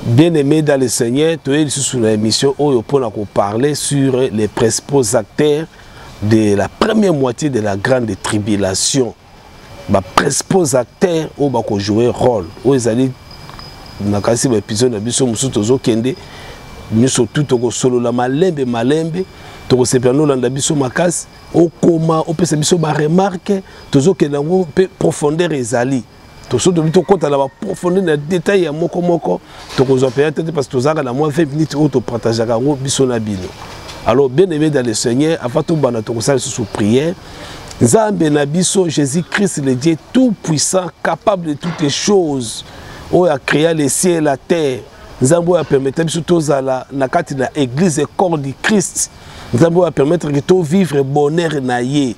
Bien aimé dans le Seigneur, tu es sur l'émission où on peut parler sur les principaux acteurs de la première moitié de la grande tribulation. Les principaux acteurs où on peut jouer un rôle. Où ils allaient dans l'épisode de l'émission, nous sommes tous solo la malembe, tu sais bien nous l'anda biso makas, au comment, au peut se biso ma remarque, tous que nous profondeur ezali. Tous ceux qui compte à la profondeur de détail à moko, tu as peut-être parce que tu as la moins 20 minutes où tu partages avec biso na bino. Alors bien aimé dans le Seigneur, avant tout bana tu conseilles sous prière. Nzambe na biso Jésus-Christ le Dieu tout puissant, capable de toutes les choses, où a créé les cieux et la terre. Nzambe a permettre biso tozala na kati na église corps du Christ. Nzambe a permettre que tu vivre bonheur na ye.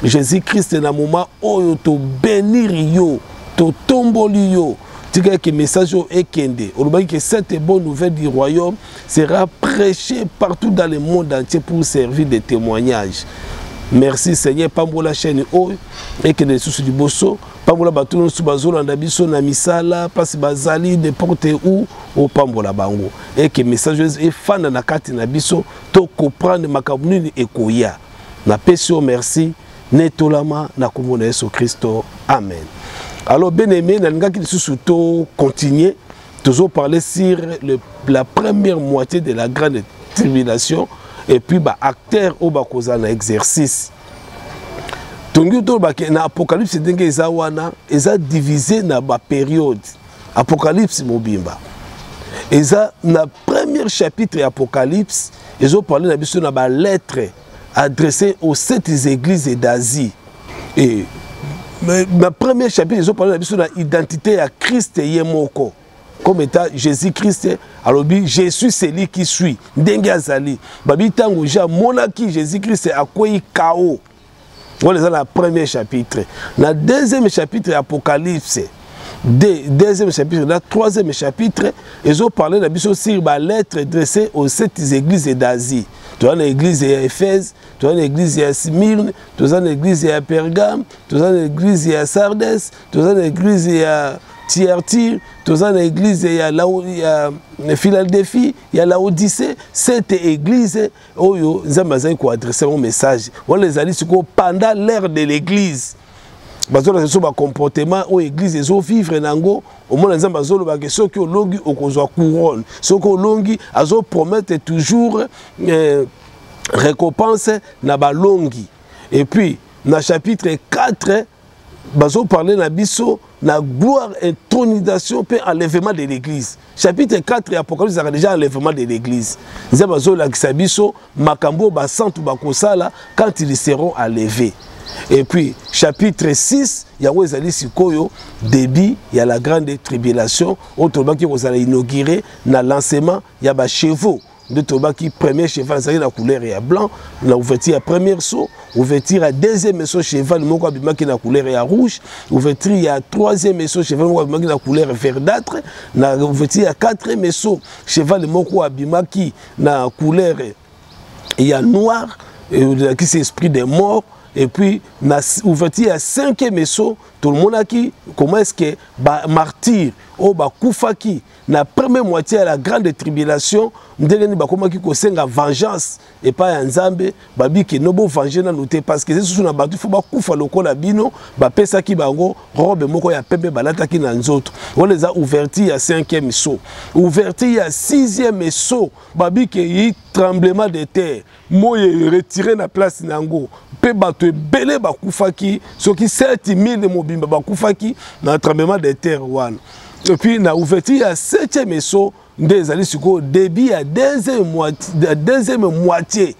Jésus-Christ na moment où tu bénir yo. To tomboli yo, tu sais que le message est kende. On dit que cette bonne nouvelle du royaume sera prêchée partout dans le monde entier pour servir de témoignage. Merci Seigneur, pambola chaîne o et que les soucis du bosso, pambola batuno subazola ndabiso na misala, passe bazali n'importe où au pambola bango et que le message est fan na kati na biso to comprendre makabuni ekoya. Na pesio merci, netolama na komona Yesu Kristo. Amen. Alors, bien aimé, nous allons continuer, toujours parler sur la première moitié de la grande tribulation et puis acteur au bakozana exercice. L'Apocalypse est divisé dans la période. Apocalypse mobimba. Et ça, dans le premier chapitre de l'Apocalypse, ils ont parlé de la lettre adressée aux 7 églises d'Asie. Et mais le premier chapitre, ils ont parlé de l'identité à Christ et Yemoko. Comme étant Jésus-Christ, alors je suis celui qui suis. Dengue Azali. Babi Tango, monaki Jésus-Christ a quoi chaos. Voilà le premier chapitre. Dans le deuxième chapitre, Apocalypse. Deuxième chapitre, dans le troisième chapitre, ils ont parlé de la lettre adressée aux 7 églises d'Asie. Tu as l'église à Éphèse, tu as l'église à Smyrne, tu as l'église à Pergame, tu as l'église à Sardes, tu as l'église à Thyatire, tu as l'église à Philadelphie, il y a l'Odyssée. Cette église, nous avons adressé un message. On les a dit pendant l'ère de l'église. Parce que ce comportement où l'église est vivre nango au moins les ambassades que ceux qui ont longi au couronne ceux qui ont longi azo promettent toujours récompense na balongi. Et puis dans chapitre 4 bazo parler na biso na gloire intronisation puis enlèvement de l'église. Chapitre 4 Apocalypse a déjà enlèvement de l'église. Nous bazo la biso makambo ba santu ba kosala quand ils seront enlevés. Et puis, chapitre 6, il y a le début, il y a la grande tribulation. Autrement, qui vous allez inaugurer, dans le lancement, il y a des chevaux. De qui premier cheval, c'est la couleur est blanc. La ouverture à premier saut, ouverture à deuxième saut cheval, qui la couleur est rouge. Ouverture à troisième saut cheval, qui la couleur est verdâtre. La ouverture à quatrième saut cheval, qui la couleur est noire, qui c'est esprit des morts. Et puis, ouverture à 5e saut, tout le monde a qui, comment est-ce que martyr, ou koufaki, la première moitié à la grande tribulation, ndengeni bakoma ki kosenga vengeance et pas un nzambe, babi ki nobo venger na noté parce que c'est sous na batu faut ba kufa lokola bino, ba pesa ki bango robe moko ya pembe balata ki na nzoto. On les a ouverti à 5e saut. Ouverti à 6e saut, babi ki yi tremblement de terre, moye retiré na place nango. Pe bato belé ba kufaki, soki 7000 mobimba ba kufaki na tremblement de terre wana. Et puis na ouverti à 7e saut. Des années au début à deuxième moitié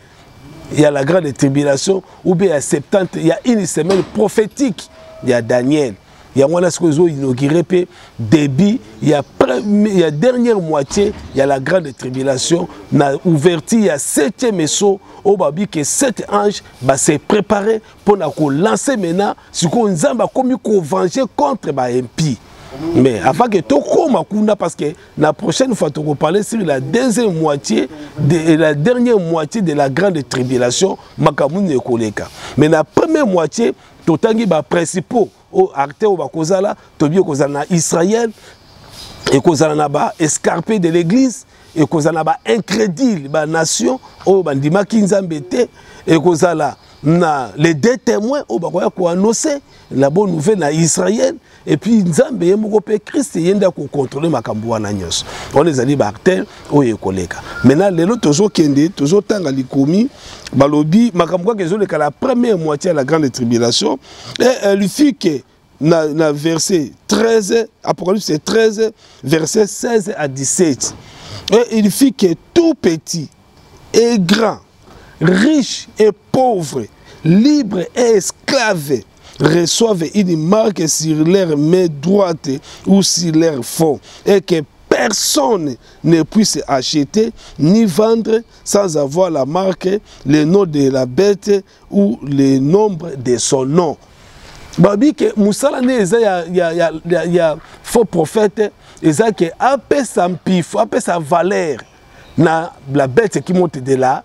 il y a la grande tribulation ou bien à 70 il y a une semaine prophétique il y a Daniel il y a moi ce que ils ont inauguré début il y a dernière moitié il y a la grande tribulation na ouverture il y a 7e saut au babi que 7 anges va se préparer pour lancer maintenant ce qu'on nzamba comme ko venger contre ba impie. Mais avant que tu commences, parce que la prochaine fois, tu vas parler sur la deuxième moitié, la dernière moitié de la grande tribulation, mais la première moitié, tu as les principaux acteurs Israël, et qu'on a ba escarpé de l'église et qu'on a ba incrédule ba nation o bandima kinzambe te et qu'on a na les deux témoins au bakoya ko annoncer la bonne nouvelle na Israël et puis nzambe yemoko pe Christ yenda ko contrôler makambo wana nyos on les ali ba acteur o yekoleka maintenant lelo toujours kende toujours tanga likomi balobi makambo ka ezoleka la première moitié à la grande tribulation et il fit que na verset 13 Apocalypse 13 verset 16 à 17 et il fit que tout petit et grand, riches et pauvres, libres et esclaves reçoivent une marque sur leur main droite ou sur leur front et que personne ne puisse acheter ni vendre sans avoir la marque, le nom de la bête ou le nombre de son nom. Babi que Moussala ne ya faux prophète eza que apé sa pif, apé sa valeur na la bête qui monte de la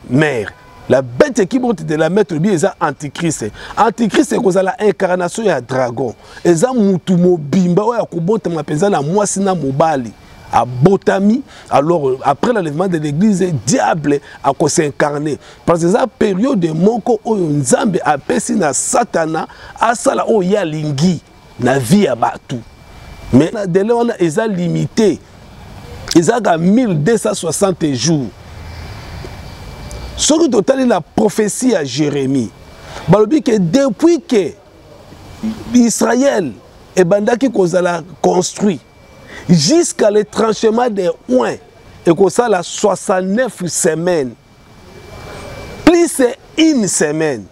mer. La bête qui monte de la mer, c'est Antichrist. Antichrist, c'est la incarnation du dragon. C'est mutu mobimba ya kubota mapenza na mwasi na mobali. À Botami, alors après l'enlèvement de l'église, le diable a s'incarné. Parce que cette période de Moko, Nzambe a pesi na Satana, a sala o ya lingi, na vie à batu. Mais de là, on a limité. Ils ont 1260 jours. Ce qui total la prophétie à Jérémie. Balobi que depuis que Israël et Bandaki Kozala construit, jusqu'à l'étranchement des Ouins, et qu'on a 69 semaines, plus une semaine.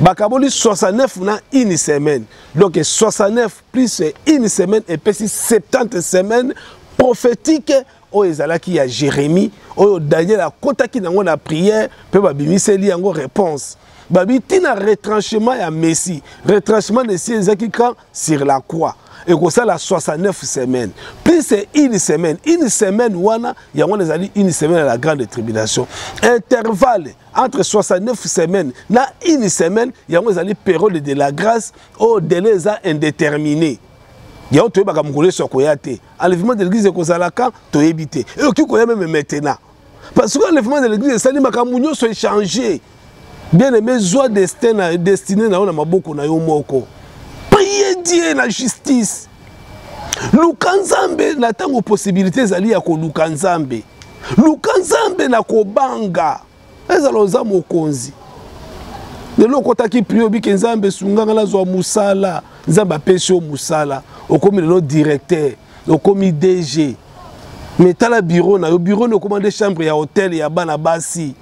Bakaboli 69 na une semaine. Donc 69 plus une semaine et puis 70 semaines prophétiques. Oh ezalaki ya Jérémie, oh Daniel a kotaki nango na prière, pe babimiseli yango réponse. Babi tina retranchement ya Messie, retranchement de Messie ezaki quand sur la croix. Et comme ça la 69 semaines. Plus c'est une semaine wana yango ezali une semaine à la grande tribulation. Intervalle entre 69 semaines na une semaine yango ezali période de la grâce au délai indéterminé. Il y a un peu de koyate. Enlèvement de l'église est quand tu es évité. Et qui connaît même maintenant. Parce que l'enlèvement de l'église, c'est que soit changé. Bien aimé, joie destinée na ona maboko na yo moko. Priez Dieu la justice. Lukanzambe na tango possibilité zali ya ko lukanzambe. Lukanzambe na ko banga. Ezaloza mokonzi. Lelo kotaki priyo bi kenzambe sunganga la zo musala. Nzamba pesho musala. Au comme le directeur, au comme DG. Mais t'as le bureau, le bureau ne commande chambre, il y a hôtel, il y a bana basi.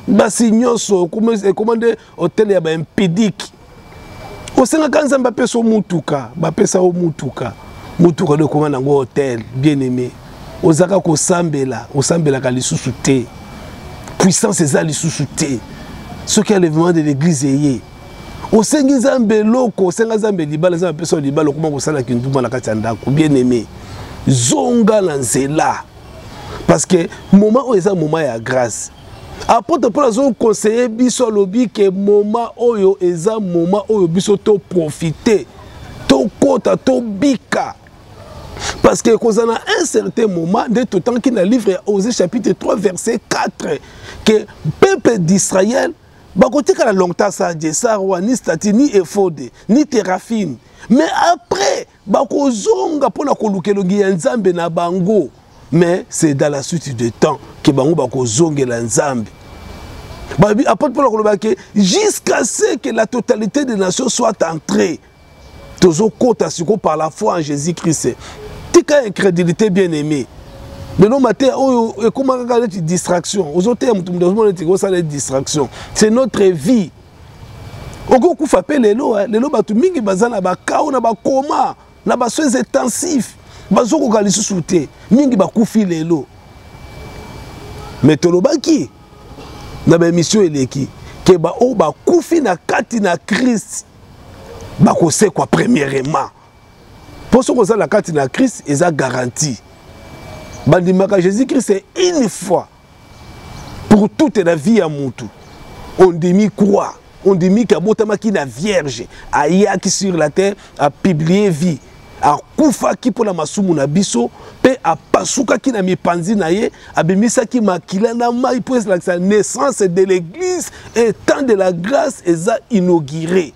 Basi nyoso, commande hôtel, il y a un pédic. Au sein de quand Mbappé so mutuka, Mbappé sa o mutuka. Mutuka de commande un hôtel, bien aimé. Au zaka ko sambela, au sambela ka lisusu te. Puissance eza lisusu te. Ce qui est l'événement de l'église est au sengi zambe loko senga zambe libala zambe peso libala kuma kosala kinduma na kati ya ndako bien aimé zonga na nzela parce que moment où eza moment ya grâce apôtre Paul azo conseiller biso lobi que moment oyo eza moment oyo biso to profiter to kota to bika parce que kozana un certain moment de tout temps qui na livre Osée chapitre 3 verset 4 que peuple d'Israël bakotika la longtemps ça Jesarwa ni stati ni efode ni terafine mais après bakozonga pona kolukelongi ya nzambe na bango mais c'est dans la suite du temps que bango bakozonga la nzambe babi apôtre Paul kolobaki jusqu'à ce que la totalité des nations soit entrée tozo kota siko par la foi en Jésus-Christ tika incrédulité bien aimé. Mais non, comment regarder une distraction? C'est notre vie. On peut faire les lots, les lots batu mingi bazana ba kao na ba coma, na ba soins intensifs. Bazoko kali soute, mingi ba kufi les lots. Mais tolobaki na ba mission eleki ke ba o ba kufi na kati na Christ. Ba ko se quoi premièrement. Pour ce qu'on a la kati na Christ, ils a garanti. Bandimaka Jésus-Christ c'est une fois pour toute la vie à Moutou. On demi croix, on demi kabotama qui na vierge, aya qui sur la terre a publié vie, a kufa qui pour la masumu na biso apasuka ki na mipanzi na ye abimisa ki makila na mai pour la naissance de l'église et temps de la grâce eza inauguré.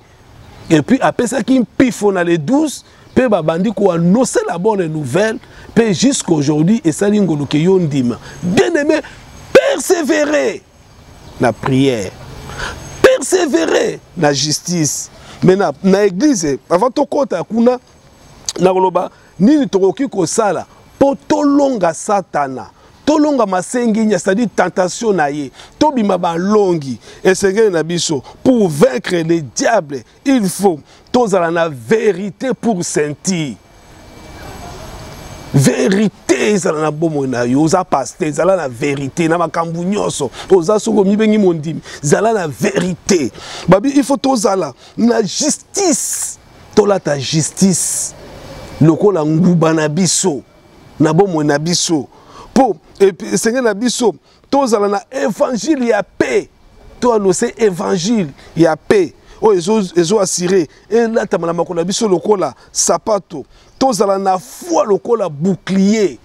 Et puis après ça qui pifo na les 12 pe babandi ko annoncer la bonne nouvelle pe jusqu'aujourd'hui et ça lingolo ke yondima. Bien-aimé, persévérer la prière. Persévérer la justice. Mais na église avant to kota kuna na koloba nini tokoki ko sala po tolonga satana. Tolonga masengi nya c'est-à-dire tentation na ye. Tobima ba longi et seigneur na biso pour vaincre le diable, il faut tozala na vérité pour sentir. Vérité ezala na bomo na yo za pasteur ezala na vérité na makambu nyoso oza soko mibengi mondimi zala na vérité babi il faut tozala na justice tola ta justice lokola nguba na biso na bomo na biso po et puis seigneur na biso tozala na évangile ya paix to annoncer évangile ya paix o ezo assuré et là tamala makona biso lokola sapato tozala na foi lokola bouclier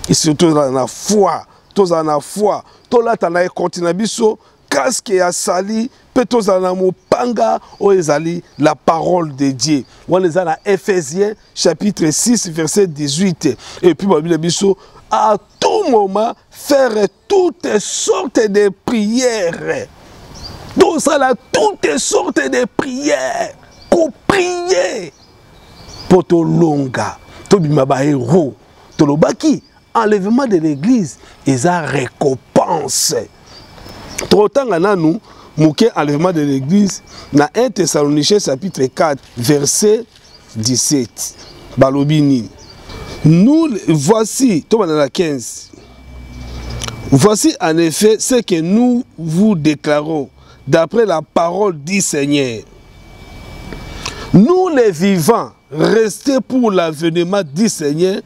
et surtout na foi tozala na foi tolata na continue biso casque ya sali pe tozala na mopanga o ezali la parole de Dieu on est dans Ephésiens chapitre 6 verset 18 et puis Bible biso à tout moment faire toutes sortes de prières. Donc ça là toutes sortes de prières pour prier pour to longa to bimaba héros to lobaki enlèvement de l'église et ça récompense trop tanga nanu muke enlèvement de l'église na 1 Thessaloniciens chapitre 4 verset 17 balobini nous voici to dans la 15 voici en effet ce que nous vous déclarons d'après la parole du Seigneur. Nous les vivants, restés pour l'avènement du Seigneur,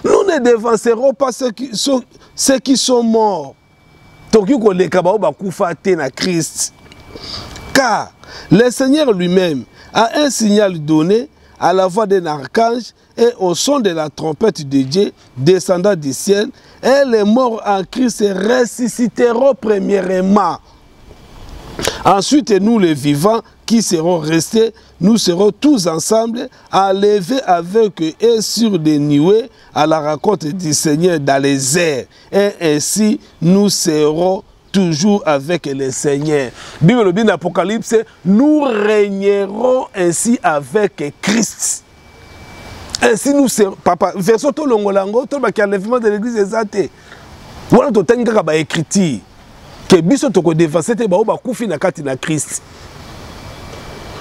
nous ne dévancerons pas ceux qui sont morts. Car le Seigneur lui-même a un signal donné à la voix d'un archange et au son de la trompette de Dieu descendant du ciel, et les morts en Christ ressusciteront premièrement. Ensuite, nous les vivants qui seront restés, nous serons tous ensemble enlevés avec eux sur des nuées à la rencontre du Seigneur dans les airs. Et ainsi, nous serons toujours avec le Seigneur. Bible dit dans l'Apocalypse, nous régnerons ainsi avec Christ. Ainsi nous serons, papa, verset to longolango, to baki enlèvement de l'église exaltée. Voilà to tanga ba écriture. Que biso toko dévancé te ba kufi na kati na Christ.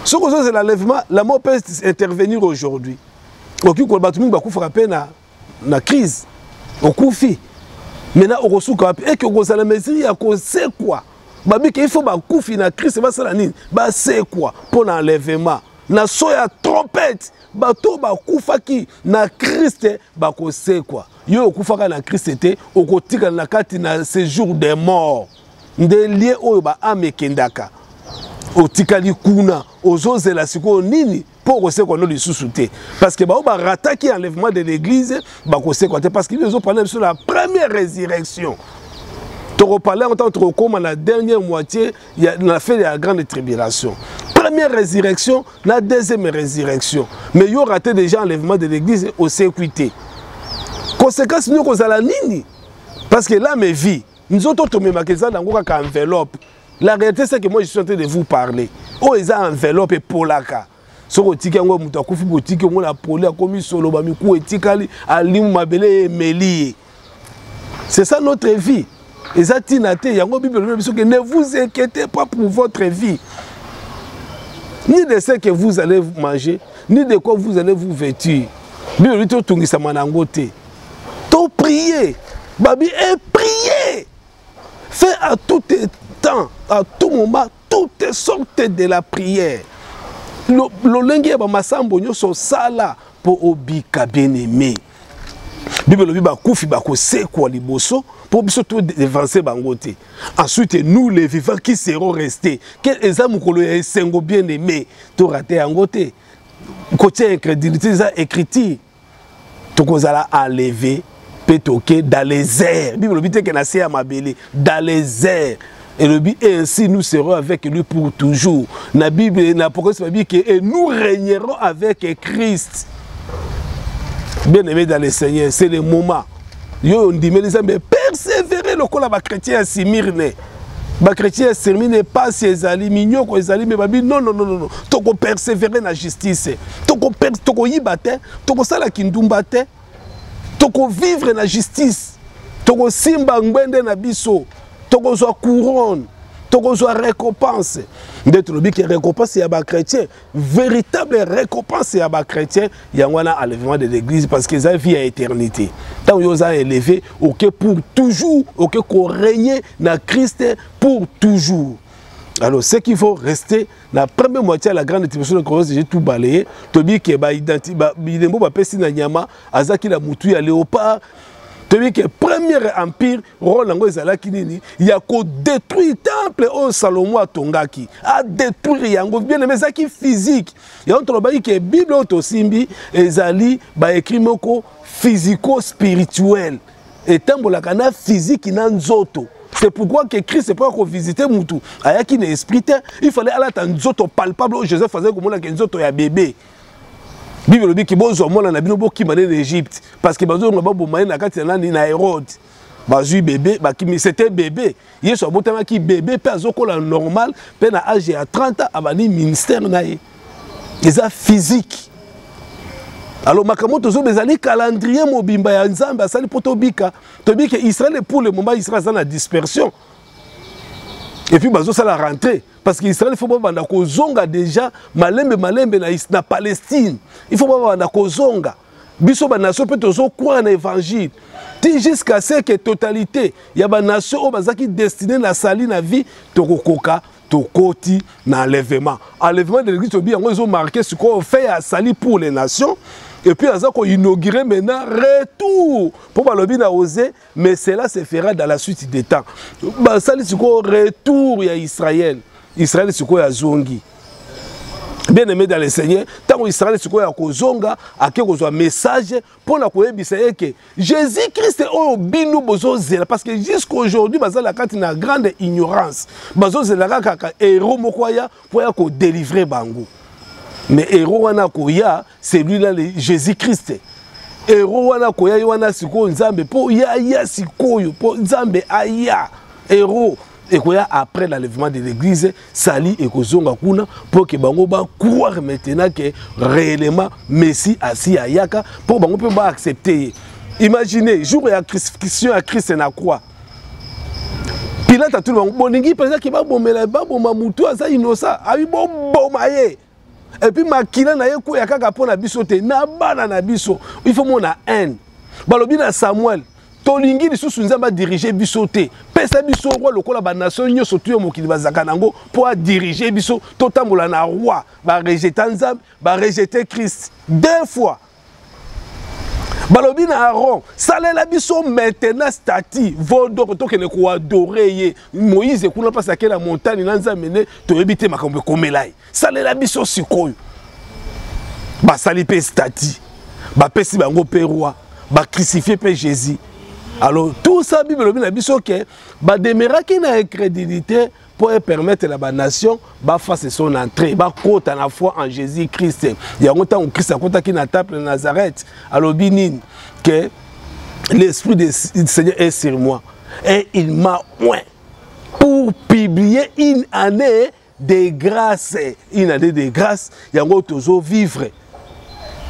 Ce que c'est l'enlèvement, la mort peut intervenir aujourd'hui. Oki ko batumi ba kufa pe na crise. Okufi. Maintenant au resuka et que ko sala mesiri ya ko c'est quoi? Babi que il faut ba kufi na Christ ba sala nini? Ba c'est quoi pour l'enlèvement? Na soya trompette bato ba kufaki na Christ ba ko c'est quoi? Yo okufaka na Christ te okotika na kati na séjour des morts. Nde lié oyo ba amekendaka otikali kuna ozozela siko nini pour ko c'est quoi no lisusu te parce que ba rataki enlèvement de l'église ba ko c'est quoi te parce que ils ont parlé sur la première résurrection. Toro parler en tant que comme la dernière moitié il y a la fait de la grande tribulation. Première résurrection, la deuxième résurrection. Mais il y aura déjà enlèvement de l'église au sécurité. Conséquence nous qu'on a la nini parce que là mes vies nous autres tombé maquisa dans quoi enveloppe. La réalité c'est que moi je suis en train de vous parler. Oh ils ont enveloppe et polaka. Soko tika ngo muta kufi botiki ngo la poli a commis solo ba miku etikali alimu mabele meli. C'est ça notre vie. Et ça tinate yango Bible que ne vous inquiétez pas pour votre vie. Ni de ce que vous allez manger, ni de quoi vous allez vous vêtir. Bible dit tout ngisa manangote. To prier. Babi et prier. Fais à tout temps, à tout moment, toutes sortes de la prière. L'olenge ba masambo nyoso sala po obika bien-aimé. Bible dit ba kufi ba ko se kwa liboso pour biso tout dévancer bangote. Ensuite nous les vivants qui seront restés, quel examen ko le sengo bien-aimé, to raté angote. Côté incrédulité ça écrit to kozala enlevé Pétoké dans les airs. Bible dit que na à mabélé dans les airs. Et le but est ainsi nous serons avec lui pour toujours. La Bible, l'Apocalypse dit que nous régnerons avec Christ. Bien aimé dans le Seigneur, c'est le moment. Yo on dit mais les amis persévérer le col à chrétien à Simirne. Les chrétiens ne pas si ils allaient mignon quand ils allaient mais non non non non. Toko persévérer dans la justice. Toko yibate, toko sala kindumbate. Toko vivre dans la justice. Toko simba ngwende na biso. Toko zo couronne. Toko zo récompense. D'être le but qui récompense ya ba chrétien, véritable récompense ya ba chrétien, ya wana enlèvement de l'église parce qu'ils ont vie à éternité. Tant ils ont élevé OK pour toujours, OK qu'on règne dans Christ pour toujours. Alors ce qu'il faut rester la première moitié à la grande tribulation de Corinthe, j'ai tout balayé. Tobi ke ba identité ba bilembo ba pesi na nyama, azaki la mutu ya léopard. Tobi ke premier empire rôle ngo ezala kinini, ya ko détruire temple au Salomon atongaki, a détruire yango bien aimé zaki physique. Ya on troba ke Bible otosimbi ezali ba écrit moko physico spirituel. Et tambola kana physique na nzoto. C'est pourquoi que Christ n'est pas encore visité Moutou. Ayaki n'est esprit, il fallait aller à un zoto palpable où Joseph faisait comme un zoto ya bébé. Bible dit que bon zomo na bino bo ki mané d'Égypte parce que bazo ngaba bo mané na kati na Hérode. Bazu bébé, c'était bébé. Il so botama ki bébé pe azoko la normal, pe na âge à 30 ans abani ministère naé. Ils a physique. Alors makamoto zo bezali calendrier mobimba ya nzambe asali poto bika to bika Israël pour le moment Israël dans la dispersion et puis bazo ça la rentrée parce que Israël faut pas banda ko zonga déjà malembe na Palestine il faut pas banda ko zonga biso ba nation peut zo croire na évangile ti jusqu'à ce que totalité ya ba nation o bazaki destiné na sali na vie to kokoka to koti na enlèvement de l'église to bi yango ils ont marqué ce qu'on fait à sali pour les nations. Et puis, ils ont inauguré maintenant retour. Pour balobi na osé, mais cela se fera dans la suite des temps. Ça c'est quoi retour à Israël. Israël c'est quoi à Zongi. Bien aimé dans le Seigneur, tant que Israël c'est quoi à Kozonga, à qui on message pour la que Jésus-Christ est au binu bozo zela parce que jusqu'à aujourd'hui bazala kati na grande ignorance. Bazo zela kaka héros mokoya pour ya ko délivrer bango. Mais héros wana koya c'est lui là Jésus-Christ. Héros wana koya wana siko nzambe po ya sikoyo po nzambe aya héros et koya après l'enlèvement de l'église sali et kozonga kuna pour que bango ba croire maintenant que réellement Messie assis ayaka pour bango peut pas accepter. Imaginez jour ya crucifixion à Christ na croix. Pilate a tout le monde boningi parce que ba bomela ba boma mutu asa innocent abi bo bomaye. Et puis makila na yeko ya kaka pona biso te na bana na biso il faut mona haine balobi na Samuel tolingi lisusu nzamba diriger biso te pesa biso roi lokola ba nation nyoso tuyo mokili bazaka nango pour diriger biso totambola na roi ba rejeter nzambe ba rejeter Christ deux fois balobi na Aaron salela biso maintenant stati vodo to kene ko adorer Moïse kuna pasa ke la montagne na nzambe ne to ebite makambo komelai salela biso sikoyo ba sali pe stati ba pesi bango pe roi ba crucifier pe Jésus. Alors tout ça Bible na biso ke ba demera ki na crédibilité pour permettre à la nation de faire son entrée, de faire la foi en Jésus-Christ. Il y a longtemps où Christ a contacté na temple de Nazareth. Alors, binin que l'Esprit du Seigneur est sur moi. Et il m'a oint pour publier une année de grâce. Une année de grâce, il y a toujours vivre.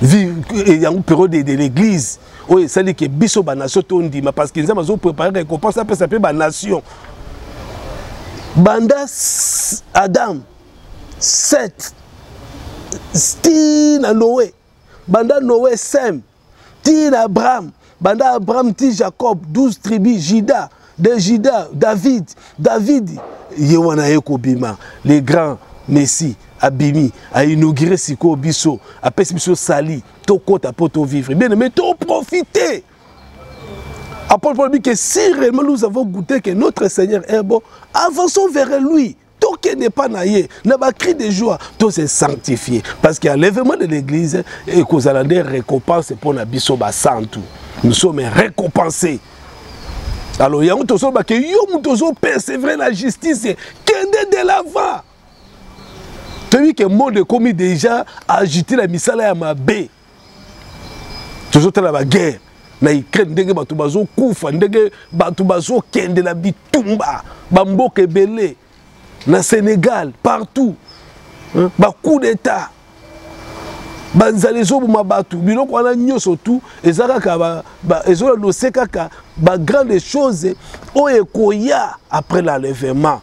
Il y a une période de l'église. Oui, ça dit que biso ba nation tondima parce qu'ils ont préparé des récompenses, ça peut s'appeler ba nation. Banda Adam 7 Tina Noé Banda Noé Sem Tina Abraham Banda Abraham ti Jacob 12 tribus Juda de Juda David Yewana Eko Bima les grands Messi Abimi a inauguré Siko Biso a pesi biso sali to kota poto vivre bien mais to profiter. Apôtre Paul dit que si réellement nous avons goûté que notre Seigneur est bon, avançons vers lui. Tant qu'il n'est pas naïe, n'a pas cri de joie, tout c'est sanctifié. Parce qu'il y a l'enlèvement de l'église et qu'on a des récompenses pour la biso santu. nous sommes récompensés. Alors, il y a un tozo que yo persévérer la justice, kende de l'avant. Tu as vu que le monde est commis déjà à agiter la misala ya mabe. Toujours dans la guerre. Na Ukraine ndenge batu bazo kufa, ndenge batu bazo kende la bitumba, bamboka ebele. Na Sénégal, partout. Ba coup d'état. Banzalezo buma batu, biloko wana nyoso tout, ezaka ka ezola no sekaka ba grande chose oye koya après l'enlèvement.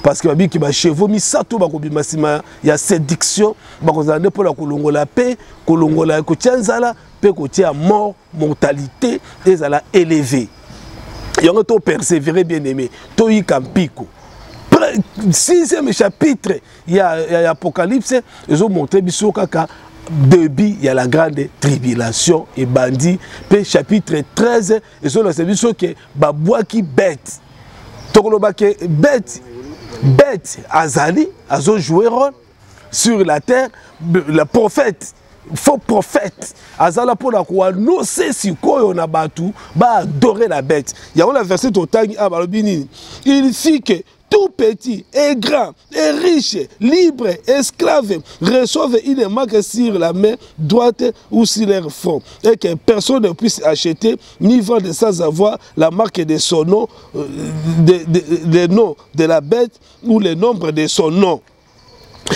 Parce que babiki ba chevaux misato ba kobima sima ya séduction, ba kozande pour la kolongola paix, kolongola kotianzala, pe kotia mort, mortalité ezala élevée. Yango to persévérer bien aimé, to yi kampiko. 6e chapitre, il y a Apocalypse, ils ont montré biso kaka début, il y a la grande tribulation et bandit. Puis chapitre 13, ils ont laissé biso que babwa qui bête. Tokoloba que bête azali, azo jouer rôle sur la terre, le prophète. Faux prophète, azala pour la quoi, non c'est si quoi on a battu, bah adorer la bête. Il y a un verset total à Balbini. Il fit que tout petit et grand et riche, libre, esclave, reçoivent une marque sur la main droite ou sur leur front, et que personne ne puisse acheter ni vendre sans avoir la marque de son nom, le nom de la bête ou le nombre de son nom.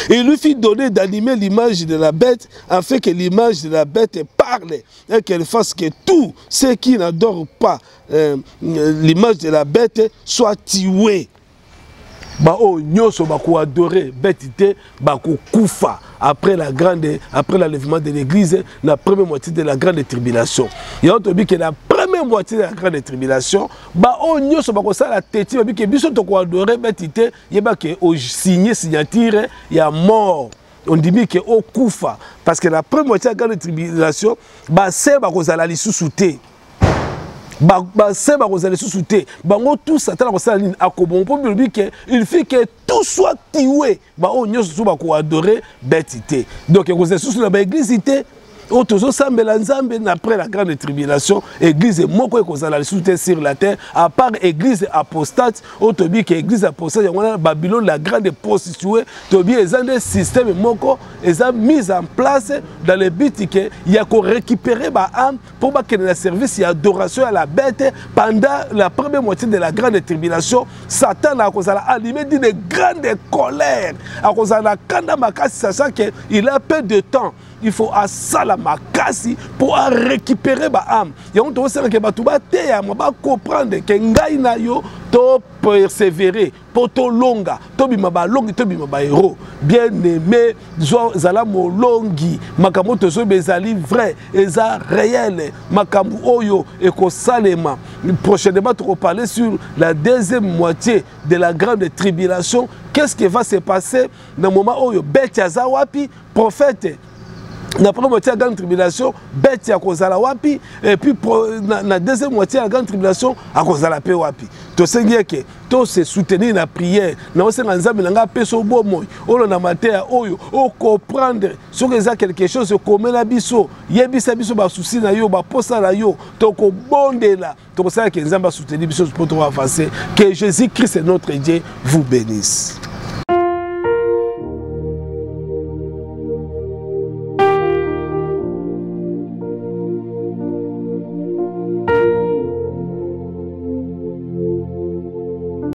Il lui fit donner d'animer l'image de la bête afin que l'image de la bête parle et qu'elle fasse que tous ceux qui n'adorent pas l'image de la bête soient tués. Bao nyoso bako adorer bête bako kufa après l'enlèvement de l'église, la première moitié de la grande tribulation. Il y a un que la première moitié de la grande tribulation, bao nyoso bako ça la tête babi que biso to ko adorer bête yeba que au signer signature il y a mort. On dit que au kufa parce que la première moitié de la grande tribulation ba c'est bako za la lisusuté. Il fait que tout soit tué. Donc, l'église après la grande tribulation, l'église est sur la terre, à part l'église apostate, l'église apostate, Babylone, la grande prostituée, ils ont des systèmes mis en place dans le but qu'il y a récupérer l'âme pour que le service d'adoration à la bête pendant la première moitié de la grande tribulation. Satan a allumé d'une grande colère, sachant qu'il a peu de temps. Il faut à Salamakasi pour récupérer ma âme. Il y a un truc que tu comprendre que ngai na yo to persévérer pour to longa to bima ba longi to bima ba héros bien aimé zala molongi makamoto so bezali vrai eza réel makambu oyo et ko salema. Prochainement tu vas parler sur la deuxième moitié de la grande tribulation. Qu'est-ce qui va se passer dans le moment oyo bête ya zawapi prophète. La première moitié de la grande tribulation, bête à cause de la wapi, et puis la deuxième moitié de la grande tribulation, à cause de la paix wapi. Tu sais que tu se soutenir dans la prière, nous sommes en train de faire bon on a maté oyo, on comprendre ce que c'est quelque chose comme la biso, yebisa biso ba souci na yo, ba posa na yo, to ko bonde là, to ko ça que nous avons soutenir biso pour avancer. Que Jésus-Christ notre Dieu vous bénisse.